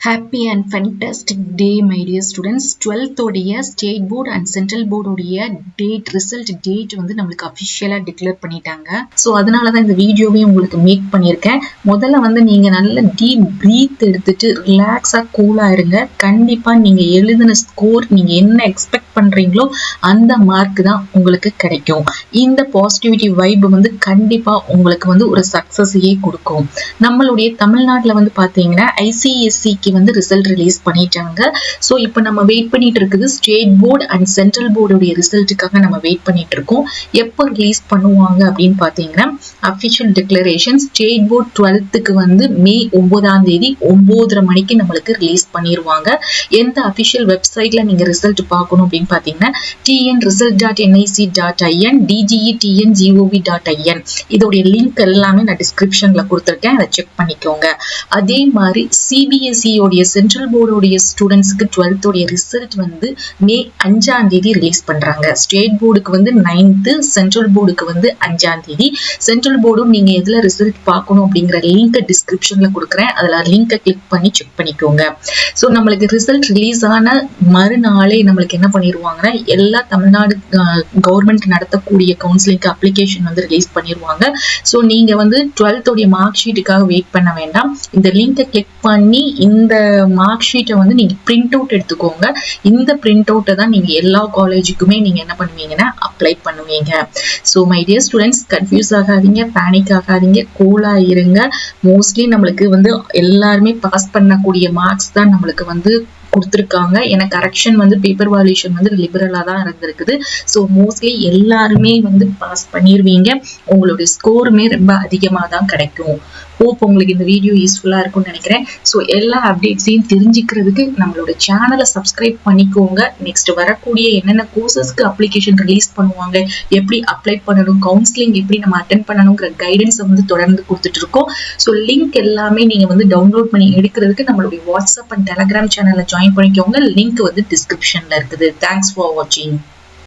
Happy and fantastic day, my dear students. 12th உடைய state board and central board உடைய result date வந்து நம்மளுக்கு அஃபிஷியலா declare பண்ணிட்டாங்க. So அதனால தான் இந்த வீடியோவே உங்களுக்கு மேக் பண்ணியிருக்கேன். முதல்ல வந்து நீங்க நல்ல டீப் பிரீத் எடுத்துட்டு ரிலாக்ஸா கூலா இருங்க. கண்டிப்பா நீங்க எழுதின ஸ்கோர் நீங்க என்ன எக்ஸ்பெக்ட் பண்றீங்களோ அந்த மார்க் தான் உங்களுக்கு கிடைக்கும். இந்த பாசிட்டிவிட்டி வைப் வந்து கண்டிப்பா உங்களுக்கு வந்து ஒரு சக்சஸையே கொடுக்கும். நம்மளுடைய தமிழ்நாட்டில் வந்து பாத்தீங்கன்னா ஐசிஎஸ்சிக்கு வந்து ரிசல்ட் ரிலீஸ் பண்ணிட்டாங்க. ஸோ இப்போ நம்ம வெயிட் பண்ணிட்டு இருக்குது ஸ்டேட் போர்டு அண்ட் சென்ட்ரல் போர்டுடைய ரிசல்ட்டுக்காக நம்ம வெயிட் பண்ணிட்டு இருக்கோம். எப்போ ரிலீஸ் பண்ணுவாங்க அப்படின்னு பாத்தீங்கன்னா official declaration state board 12th வந்து மே 9ஆம் தேதி 9:30 மணிக்கு நம்மளுக்கு ரிலீஸ் பண்ணிடுவாங்க. எந்த அஃபிஷியல் வெப்சைட்ல நீங்க ரிசல்ட் பார்க்கணும் அப்படின்னு பாத்தீங்கன்னா tnresult.nic.in dgetngov.in இதோடைய லிங்க் எல்லாமே நான் டிஸ்கிரிப்ஷன்ல கொடுத்துருக்கேன், அதை செக் பண்ணிக்கோங்க. அதே மாதிரி சிபிஎஸ்இ உடைய சென்ட்ரல் போர்டுடைய ஸ்டூடெண்ட்ஸ்க்கு 12th உடைய ரிசல்ட் வந்து மே 5ஆம் தேதி ரிலீஸ் பண்றாங்க. ஸ்டேட் போர்டுக்கு வந்து 9th, சென்ட்ரல் போர்டுக்கு வந்து 5ஆம் தேதி. சென்ட்ரல் போர்டும் நீங்க எதுல ரிசல்ட் பார்க்கணும் அப்படிங்கிற லிங்க் டிஸ்கிரிப்ஷன்ல கொடுக்குறேன், அதுல லிங்கை கிளிக் பண்ணி செக் பண்ணிக்கோங்க. ஸோ நம்மளுக்கு ரிசல்ட் ரிலீஸ் ஆன மறுநாளே நம்மளுக்கு என்ன பண்ணிடுவாங்கன்னா எல்லா தமிழ்நாடு கவர்மெண்ட் நடத்தக்கூடிய கவுன்சிலிங்க்கு அப்ளிகேஷன் வந்து ரிலீஸ் பண்ணிடுவாங்க. ஸோ நீங்க வந்து 12th உடைய மார்க் ஷீட்டுக்காக வெயிட் பண்ண வேண்டாம். இந்த லிங்கை கிளிக் பண்ணி இந்த மார்க் ஷீட்டை வந்து நீங்க பிரிண்ட் அவுட் எடுத்துக்கோங்க. இந்த பிரிண்ட் அவுட்டை தான் நீங்க எல்லா காலேஜுக்குமே நீங்க என்ன பண்ணுவீங்கன்னா அப்ளை பண்ணுவீங்க. So my dear students, confuse ஆகாதீங்க, பேனிக் ஆகாதீங்க, கூலா இருங்க. மோஸ்ட்லி நம்மளுக்கு வந்து எல்லாருமே பாஸ் பண்ணக்கூடிய மார்க்ஸ் தான் நம்மளுக்கு வந்து கொடுத்துருக்காங்க. ஏன்னா கரெக்ஷன் வந்து பேப்பர் வால்யூஷன் வந்து லிபரலா தான் இருந்திருக்குது. ஸோ மோஸ்ட்லி எல்லாருமே வந்து பாஸ் பண்ணிடுவீங்க. உங்களுடைய ஸ்கோருமே ரொம்ப அதிகமாக தான் கிடைக்கும். ஹோப் உங்களுக்கு இந்த வீடியோ யூஸ்ஃபுல்லா இருக்கும்னு நினைக்கிறேன். ஸோ எல்லா அப்டேட்ஸையும் தெரிஞ்சுக்கிறதுக்கு நம்மளோட சேனலை சப்ஸ்கிரைப் பண்ணிக்கோங்க. நெக்ஸ்ட் வரக்கூடிய என்னென்ன கோர்சஸ்க்கு அப்ளிகேஷன் ரிலீஸ் பண்ணுவாங்க, எப்படி அப்ளை பண்ணணும், கவுன்சிலிங் எப்படி நம்ம அட்டென்ட் பண்ணணுங்கிற கைடன்ஸை வந்து தொடர்ந்து கொடுத்துட்டு இருக்கோம். ஸோ லிங்க் எல்லாமே நீங்க வந்து டவுன்லோட் பண்ணி எடுக்கிறதுக்கு நம்மளுடைய வாட்ஸ்அப் அண்ட் டெலிகிராம் சேனலை ஜாயின் பண்ணிக்கோங்க. லிங்க் வந்து டிஸ்கிரிப்ஷன்ல இருக்குது. தேங்க்ஸ் ஃபார் வாட்சிங்.